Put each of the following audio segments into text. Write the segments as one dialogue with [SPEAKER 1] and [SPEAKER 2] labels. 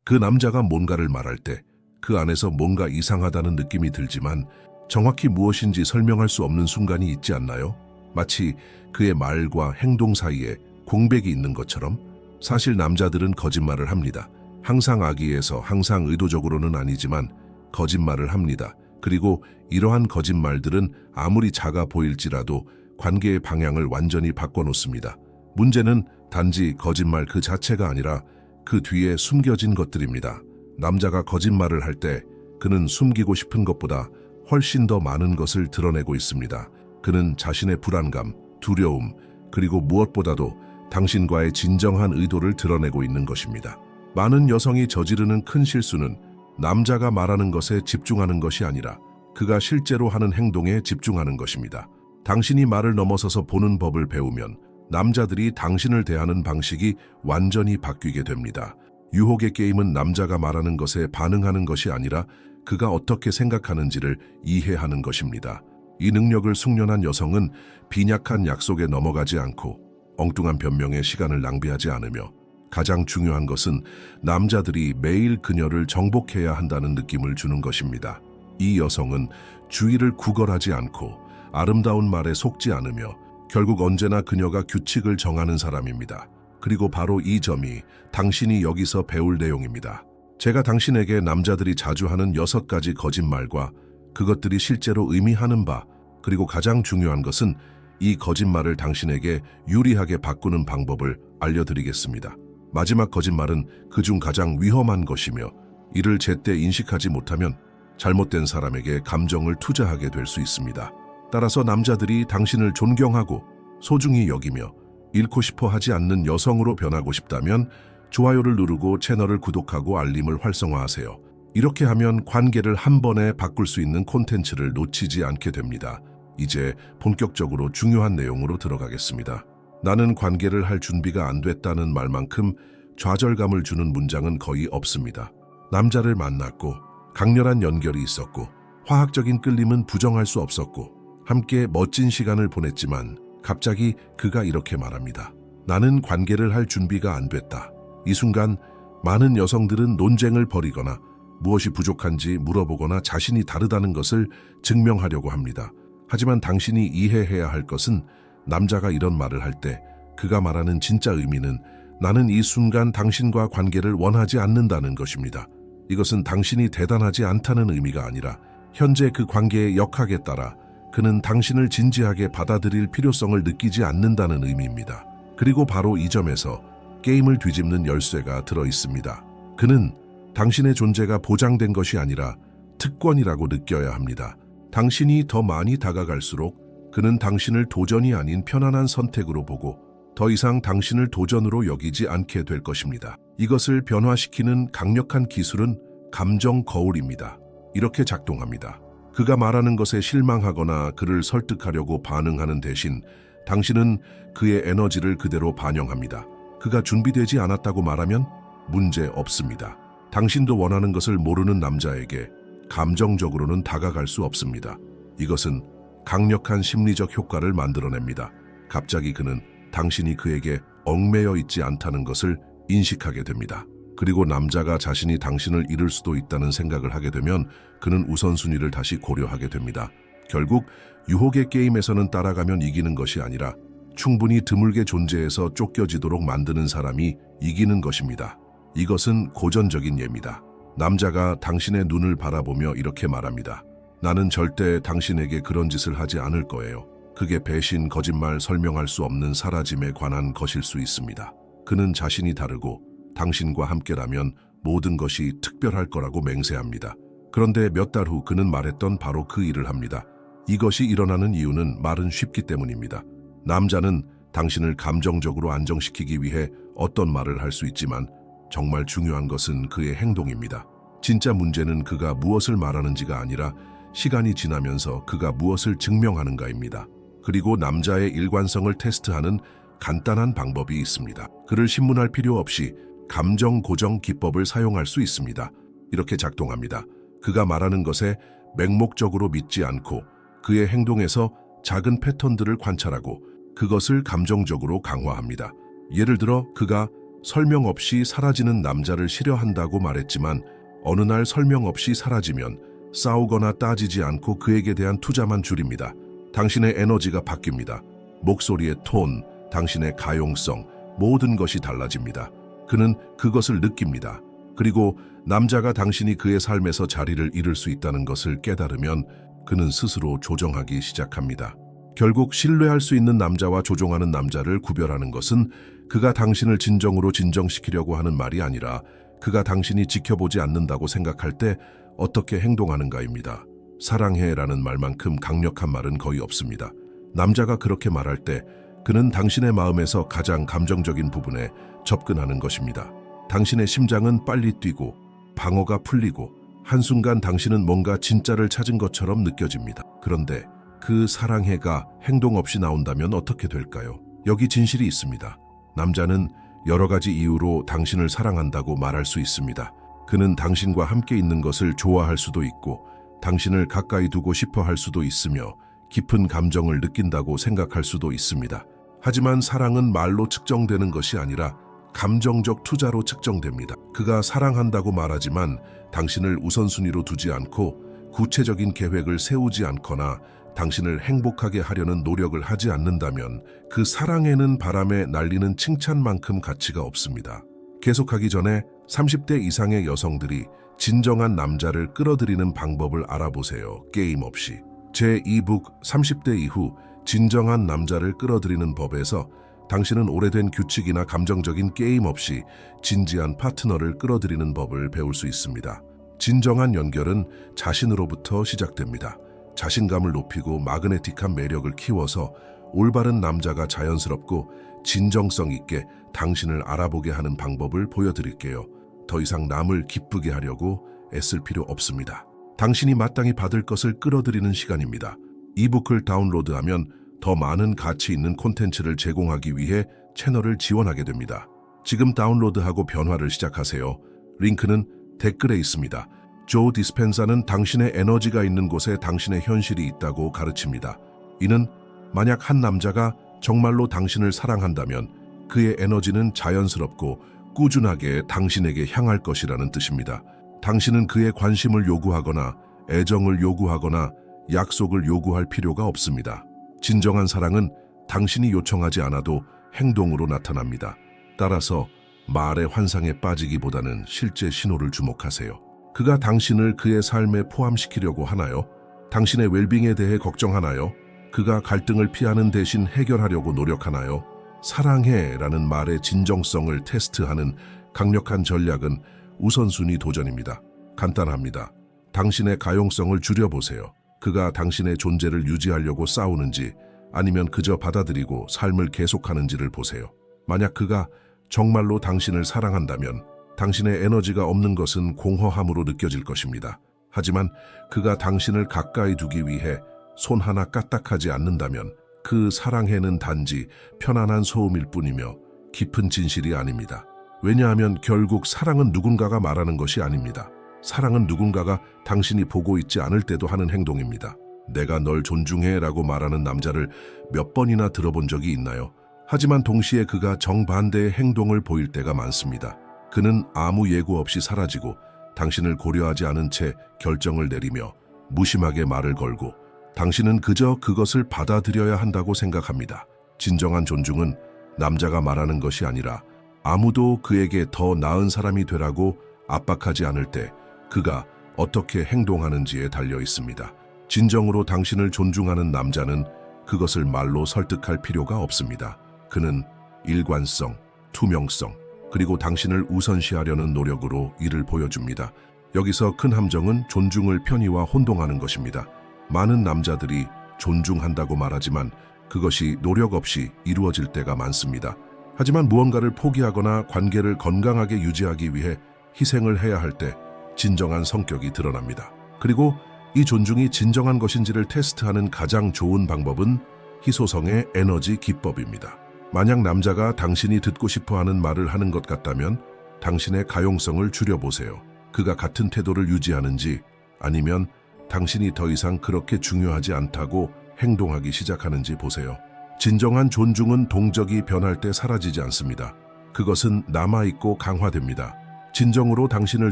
[SPEAKER 1] 그 남자가 뭔가를 말할 때 그 안에서 뭔가 이상하다는 느낌이 들지만 정확히 무엇인지 설명할 수 없는 순간이 있지 않나요? 마치 그의 말과 행동 사이에 공백이 있는 것처럼. 사실 남자들은 거짓말을 합니다. 항상 악의에서, 항상 의도적으로는 아니지만 거짓말을 합니다. 그리고 이러한 거짓말들은 아무리 작아 보일지라도 관계의 방향을 완전히 바꿔놓습니다. 문제는 단지 거짓말 그 자체가 아니라 그 뒤에 숨겨진 것들입니다. 남자가 거짓말을 할 때 그는 숨기고 싶은 것보다 훨씬 더 많은 것을 드러내고 있습니다. 그는 자신의 불안감, 두려움, 그리고 무엇보다도 당신과의 진정한 의도를 드러내고 있는 것입니다. 많은 여성이 저지르는 큰 실수는 남자가 말하는 것에 집중하는 것이 아니라 그가 실제로 하는 행동에 집중하는 것입니다. 당신이 말을 넘어서서 보는 법을 배우면 남자들이 당신을 대하는 방식이 완전히 바뀌게 됩니다. 유혹의 게임은 남자가 말하는 것에 반응하는 것이 아니라 그가 어떻게 생각하는지를 이해하는 것입니다. 이 능력을 숙련한 여성은 빈약한 약속에 넘어가지 않고 엉뚱한 변명에 시간을 낭비하지 않으며, 가장 중요한 것은 남자들이 매일 그녀를 정복해야 한다는 느낌을 주는 것입니다. 이 여성은 주의를 구걸하지 않고 아름다운 말에 속지 않으며 결국 언제나 그녀가 규칙을 정하는 사람입니다. 그리고 바로 이 점이 당신이 여기서 배울 내용입니다. 제가 당신에게 남자들이 자주 하는 6가지 거짓말과 그것들이 실제로 의미하는 바, 그리고 가장 중요한 것은 이 거짓말을 당신에게 유리하게 바꾸는 방법을 알려드리겠습니다. 마지막 거짓말은 그중 가장 위험한 것이며 이를 제때 인식하지 못하면 잘못된 사람에게 감정을 투자하게 될 수 있습니다. 따라서 남자들이 당신을 존경하고 소중히 여기며 잃고 싶어 하지 않는 여성으로 변하고 싶다면 좋아요를 누르고 채널을 구독하고 알림을 활성화하세요. 이렇게 하면 관계를 한 번에 바꿀 수 있는 콘텐츠를 놓치지 않게 됩니다. 이제 본격적으로 중요한 내용으로 들어가겠습니다. 나는 관계를 할 준비가 안 됐다는 말만큼 좌절감을 주는 문장은 거의 없습니다. 남자를 만났고 강렬한 연결이 있었고 화학적인 끌림은 부정할 수 없었고 함께 멋진 시간을 보냈지만 갑자기 그가 이렇게 말합니다. 나는 관계를 할 준비가 안 됐다. 이 순간 많은 여성들은 논쟁을 벌이거나 무엇이 부족한지 물어보거나 자신이 다르다는 것을 증명하려고 합니다. 하지만 당신이 이해해야 할 것은 남자가 이런 말을 할 때 그가 말하는 진짜 의미는 나는 이 순간 당신과 관계를 원하지 않는다는 것입니다. 이것은 당신이 대단하지 않다는 의미가 아니라 현재 그 관계의 역학에 따라 그는 당신을 진지하게 받아들일 필요성을 느끼지 않는다는 의미입니다. 그리고 바로 이 점에서 게임을 뒤집는 열쇠가 들어 있습니다. 그는 당신의 존재가 보장된 것이 아니라 특권이라고 느껴야 합니다. 당신이 더 많이 다가갈수록 그는 당신을 도전이 아닌 편안한 선택으로 보고 더 이상 당신을 도전으로 여기지 않게 될 것입니다. 이것을 변화시키는 강력한 기술은 감정 거울입니다. 이렇게 작동합니다. 그가 말하는 것에 실망하거나 그를 설득하려고 반응하는 대신 당신은 그의 에너지를 그대로 반영합니다. 그가 준비되지 않았다고 말하면 문제 없습니다. 당신도 원하는 것을 모르는 남자에게 감정적으로는 다가갈 수 없습니다. 이것은 강력한 심리적 효과를 만들어냅니다. 갑자기 그는 당신이 그에게 얽매여 있지 않다는 것을 인식하게 됩니다. 그리고 남자가 자신이 당신을 잃을 수도 있다는 생각을 하게 되면 그는 우선순위를 다시 고려하게 됩니다. 결국 유혹의 게임에서는 따라가면 이기는 것이 아니라 충분히 드물게 존재해서 쫓겨지도록 만드는 사람이 이기는 것입니다. 이것은 고전적인 예입니다. 남자가 당신의 눈을 바라보며 이렇게 말합니다. 나는 절대 당신에게 그런 짓을 하지 않을 거예요. 그게 배신, 거짓말, 설명할 수 없는 사라짐에 관한 것일 수 있습니다. 그는 자신이 다르고 당신과 함께라면 모든 것이 특별할 거라고 맹세합니다. 그런데 몇 달 후 그는 말했던 바로 그 일을 합니다. 이것이 일어나는 이유는 말은 쉽기 때문입니다. 남자는 당신을 감정적으로 안정시키기 위해 어떤 말을 할 수 있지만 정말 중요한 것은 그의 행동입니다. 진짜 문제는 그가 무엇을 말하는지가 아니라 시간이 지나면서 그가 무엇을 증명하는가입니다. 그리고 남자의 일관성을 테스트하는 간단한 방법이 있습니다. 그를 신문할 필요 없이 감정 고정 기법을 사용할 수 있습니다. 이렇게 작동합니다. 그가 말하는 것에 맹목적으로 믿지 않고 그의 행동에서 작은 패턴들을 관찰하고 그것을 감정적으로 강화합니다. 예를 들어 그가 설명 없이 사라지는 남자를 싫어한다고 말했지만 어느 날 설명 없이 사라지면 싸우거나 따지지 않고 그에게 대한 투자만 줄입니다. 당신의 에너지가 바뀝니다. 목소리의 톤, 당신의 가용성, 모든 것이 달라집니다. 그는 그것을 느낍니다. 그리고 남자가 당신이 그의 삶에서 자리를 잃을 수 있다는 것을 깨달으면 그는 스스로 조정하기 시작합니다. 결국 신뢰할 수 있는 남자와 조종하는 남자를 구별하는 것은 그가 당신을 진정으로 진정시키려고 하는 말이 아니라 그가 당신이 지켜보지 않는다고 생각할 때 어떻게 행동하는가입니다. 사랑해라는 말만큼 강력한 말은 거의 없습니다. 남자가 그렇게 말할 때 그는 당신의 마음에서 가장 감정적인 부분에 접근하는 것입니다. 당신의 심장은 빨리 뛰고 방어가 풀리고 한순간 당신은 뭔가 진짜를 찾은 것처럼 느껴집니다. 그런데 그 사랑해가 행동 없이 나온다면 어떻게 될까요? 여기 진실이 있습니다. 남자는 여러 가지 이유로 당신을 사랑한다고 말할 수 있습니다. 그는 당신과 함께 있는 것을 좋아할 수도 있고 당신을 가까이 두고 싶어 할 수도 있으며 깊은 감정을 느낀다고 생각할 수도 있습니다. 하지만 사랑은 말로 측정되는 것이 아니라 감정적 투자로 측정됩니다. 그가 사랑한다고 말하지만 당신을 우선순위로 두지 않고 구체적인 계획을 세우지 않거나 당신을 행복하게 하려는 노력을 하지 않는다면 그 사랑에는 바람에 날리는 칭찬만큼 가치가 없습니다. 계속하기 전에 30대 이상의 여성들이 진정한 남자를 끌어들이는 방법을 알아보세요. 게임 없이. 제2북 30대 이후 진정한 남자를 끌어들이는 법에서 당신은 오래된 규칙이나 감정적인 게임 없이 진지한 파트너를 끌어들이는 법을 배울 수 있습니다. 진정한 연결은 자신으로부터 시작됩니다. 자신감을 높이고 마그네틱한 매력을 키워서 올바른 남자가 자연스럽고 진정성 있게 당신을 알아보게 하는 방법을 보여드릴게요. 더 이상 남을 기쁘게 하려고 애쓸 필요 없습니다. 당신이 마땅히 받을 것을 끌어들이는 시간입니다. 이북을 다운로드하면 더 많은 가치 있는 콘텐츠를 제공하기 위해 채널을 지원하게 됩니다. 지금 다운로드하고 변화를 시작하세요. 링크는 댓글에 있습니다. 조 디스펜자는 당신의 에너지가 있는 곳에 당신의 현실이 있다고 가르칩니다. 이는 만약 한 남자가 정말로 당신을 사랑한다면 그의 에너지는 자연스럽고 꾸준하게 당신에게 향할 것이라는 뜻입니다. 당신은 그의 관심을 요구하거나 애정을 요구하거나 약속을 요구할 필요가 없습니다. 진정한 사랑은 당신이 요청하지 않아도 행동으로 나타납니다. 따라서 말의 환상에 빠지기보다는 실제 신호를 주목하세요. 그가 당신을 그의 삶에 포함시키려고 하나요? 당신의 웰빙에 대해 걱정하나요? 그가 갈등을 피하는 대신 해결하려고 노력하나요? 사랑해라는 말의 진정성을 테스트하는 강력한 전략은 우선순위 도전입니다. 간단합니다. 당신의 가용성을 줄여보세요. 그가 당신의 존재를 유지하려고 싸우는지 아니면 그저 받아들이고 삶을 계속하는지를 보세요. 만약 그가 정말로 당신을 사랑한다면 당신의 에너지가 없는 것은 공허함으로 느껴질 것입니다. 하지만 그가 당신을 가까이 두기 위해 손 하나 까딱하지 않는다면 그 사랑해는 단지 편안한 소음일 뿐이며 깊은 진실이 아닙니다. 왜냐하면 결국 사랑은 누군가가 말하는 것이 아닙니다. 사랑은 누군가가 당신이 보고 있지 않을 때도 하는 행동입니다. 내가 널 존중해 라고 말하는 남자를 몇 번이나 들어본 적이 있나요? 하지만 동시에 그가 정반대의 행동을 보일 때가 많습니다. 그는 아무 예고 없이 사라지고 당신을 고려하지 않은 채 결정을 내리며 무심하게 말을 걸고 당신은 그저 그것을 받아들여야 한다고 생각합니다. 진정한 존중은 남자가 말하는 것이 아니라 아무도 그에게 더 나은 사람이 되라고 압박하지 않을 때 그가 어떻게 행동하는지에 달려 있습니다. 진정으로 당신을 존중하는 남자는 그것을 말로 설득할 필요가 없습니다. 그는 일관성, 투명성, 그리고 당신을 우선시하려는 노력으로 이를 보여줍니다. 여기서 큰 함정은 존중을 편의와 혼동하는 것입니다. 많은 남자들이 존중한다고 말하지만 그것이 노력 없이 이루어질 때가 많습니다. 하지만 무언가를 포기하거나 관계를 건강하게 유지하기 위해 희생을 해야 할 때 진정한 성격이 드러납니다. 그리고 이 존중이 진정한 것인지를 테스트하는 가장 좋은 방법은 희소성의 에너지 기법입니다. 만약 남자가 당신이 듣고 싶어하는 말을 하는 것 같다면 당신의 가용성을 줄여보세요. 그가 같은 태도를 유지하는지 아니면 당신이 더 이상 그렇게 중요하지 않다고 행동하기 시작하는지 보세요. 진정한 존중은 동적이 변할 때 사라지지 않습니다. 그것은 남아있고 강화됩니다. 진정으로 당신을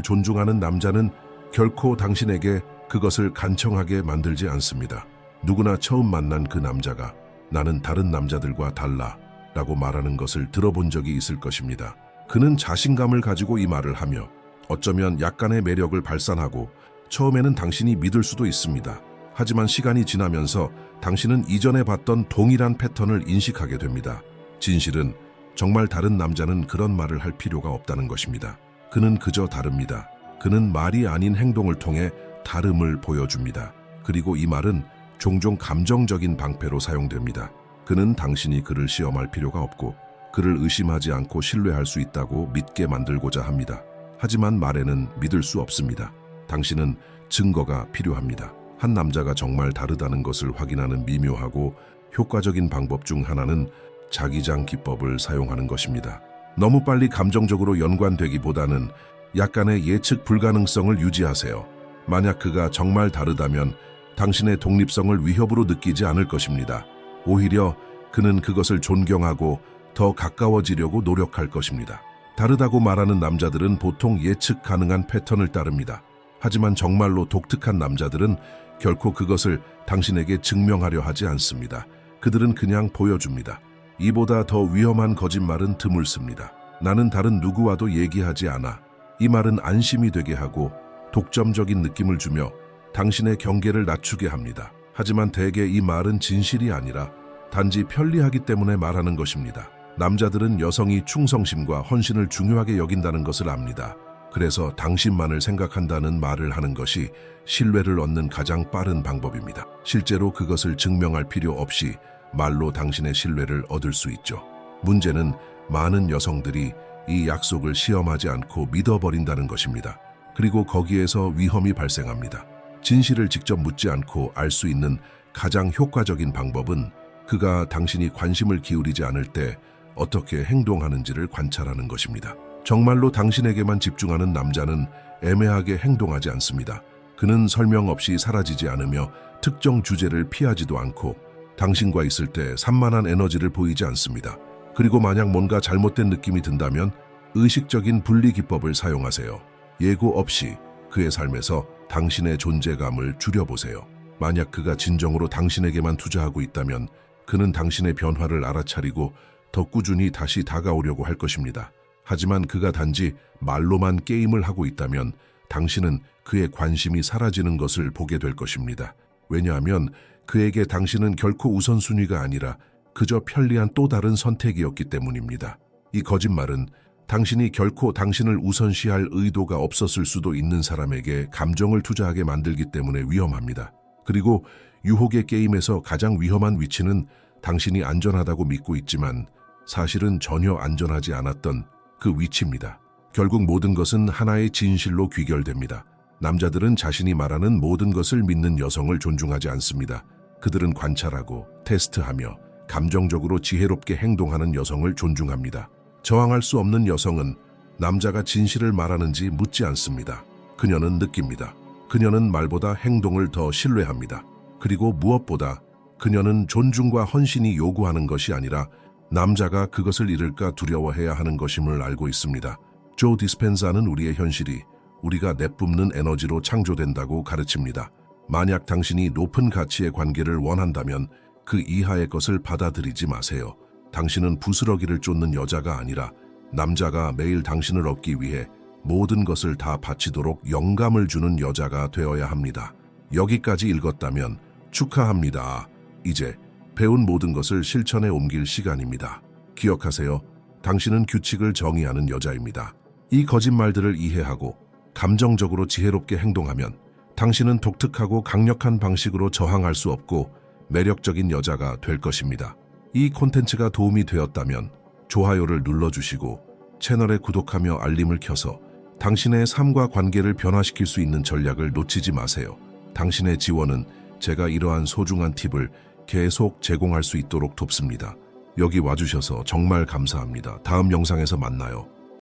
[SPEAKER 1] 존중하는 남자는 결코 당신에게 그것을 간청하게 만들지 않습니다. 누구나 처음 만난 그 남자가 나는 다른 남자들과 달라 라고 말하는 것을 들어본 적이 있을 것입니다. 그는 자신감을 가지고 이 말을 하며 어쩌면 약간의 매력을 발산하고 처음에는 당신이 믿을 수도 있습니다. 하지만 시간이 지나면서 당신은 이전에 봤던 동일한 패턴을 인식하게 됩니다. 진실은 정말 다른 남자는 그런 말을 할 필요가 없다는 것입니다. 그는 그저 다릅니다. 그는 말이 아닌 행동을 통해 다름을 보여줍니다. 그리고 이 말은 종종 감정적인 방패로 사용됩니다. 그는 당신이 그를 시험할 필요가 없고 그를 의심하지 않고 신뢰할 수 있다고 믿게 만들고자 합니다. 하지만 말에는 믿을 수 없습니다. 당신은 증거가 필요합니다. 한 남자가 정말 다르다는 것을 확인하는 미묘하고 효과적인 방법 중 하나는 자기장 기법을 사용하는 것입니다. 너무 빨리 감정적으로 연관되기보다는 약간의 예측 불가능성을 유지하세요. 만약 그가 정말 다르다면 당신의 독립성을 위협으로 느끼지 않을 것입니다. 오히려 그는 그것을 존경하고 더 가까워지려고 노력할 것입니다. 다르다고 말하는 남자들은 보통 예측 가능한 패턴을 따릅니다. 하지만 정말로 독특한 남자들은 결코 그것을 당신에게 증명하려 하지 않습니다. 그들은 그냥 보여줍니다. 이보다 더 위험한 거짓말은 드물습니다. 나는 다른 누구와도 얘기하지 않아. 이 말은 안심이 되게 하고 독점적인 느낌을 주며 당신의 경계를 낮추게 합니다. 하지만 대개 이 말은 진실이 아니라 단지 편리하기 때문에 말하는 것입니다. 남자들은 여성이 충성심과 헌신을 중요하게 여긴다는 것을 압니다. 그래서 당신만을 생각한다는 말을 하는 것이 신뢰를 얻는 가장 빠른 방법입니다. 실제로 그것을 증명할 필요 없이 말로 당신의 신뢰를 얻을 수 있죠. 문제는 많은 여성들이 이 약속을 시험하지 않고 믿어버린다는 것입니다. 그리고 거기에서 위험이 발생합니다. 진실을 직접 묻지 않고 알 수 있는 가장 효과적인 방법은 그가 당신이 관심을 기울이지 않을 때 어떻게 행동하는지를 관찰하는 것입니다. 정말로 당신에게만 집중하는 남자는 애매하게 행동하지 않습니다. 그는 설명 없이 사라지지 않으며 특정 주제를 피하지도 않고 당신과 있을 때 산만한 에너지를 보이지 않습니다. 그리고 만약 뭔가 잘못된 느낌이 든다면 의식적인 분리 기법을 사용하세요. 예고 없이 그의 삶에서 당신의 존재감을 줄여보세요. 만약 그가 진정으로 당신에게만 투자하고 있다면 그는 당신의 변화를 알아차리고 더 꾸준히 다시 다가오려고 할 것입니다. 하지만 그가 단지 말로만 게임을 하고 있다면 당신은 그의 관심이 사라지는 것을 보게 될 것입니다. 왜냐하면 그에게 당신은 결코 우선순위가 아니라 그저 편리한 또 다른 선택이었기 때문입니다. 이 거짓말은 당신이 결코 당신을 우선시할 의도가 없었을 수도 있는 사람에게 감정을 투자하게 만들기 때문에 위험합니다. 그리고 유혹의 게임에서 가장 위험한 위치는 당신이 안전하다고 믿고 있지만 사실은 전혀 안전하지 않았던 그 위치입니다. 결국 모든 것은 하나의 진실로 귀결됩니다. 남자들은 자신이 말하는 모든 것을 믿는 여성을 존중하지 않습니다. 그들은 관찰하고 테스트하며 감정적으로 지혜롭게 행동하는 여성을 존중합니다. 저항할 수 없는 여성은 남자가 진실을 말하는지 묻지 않습니다. 그녀는 느낍니다. 그녀는 말보다 행동을 더 신뢰합니다. 그리고 무엇보다 그녀는 존중과 헌신이 요구하는 것이 아니라 남자가 그것을 잃을까 두려워해야 하는 것임을 알고 있습니다. 조 디스펜자는 우리의 현실이 우리가 내뿜는 에너지로 창조된다고 가르칩니다. 만약 당신이 높은 가치의 관계를 원한다면 그 이하의 것을 받아들이지 마세요. 당신은 부스러기를 쫓는 여자가 아니라 남자가 매일 당신을 얻기 위해 모든 것을 다 바치도록 영감을 주는 여자가 되어야 합니다. 여기까지 읽었다면 축하합니다. 이제 배운 모든 것을 실천에 옮길 시간입니다. 기억하세요. 당신은 규칙을 정의하는 여자입니다. 이 거짓말들을 이해하고 감정적으로 지혜롭게 행동하면 당신은 독특하고 강력한 방식으로 저항할 수 없고 매력적인 여자가 될 것입니다. 이 콘텐츠가 도움이 되었다면 좋아요를 눌러주시고 채널에 구독하며 알림을 켜서 당신의 삶과 관계를 변화시킬 수 있는 전략을 놓치지 마세요. 당신의 지원은 제가 이러한 소중한 팁을 계속 제공할 수 있도록 돕습니다. 여기 와주셔서 정말 감사합니다. 다음 영상에서 만나요.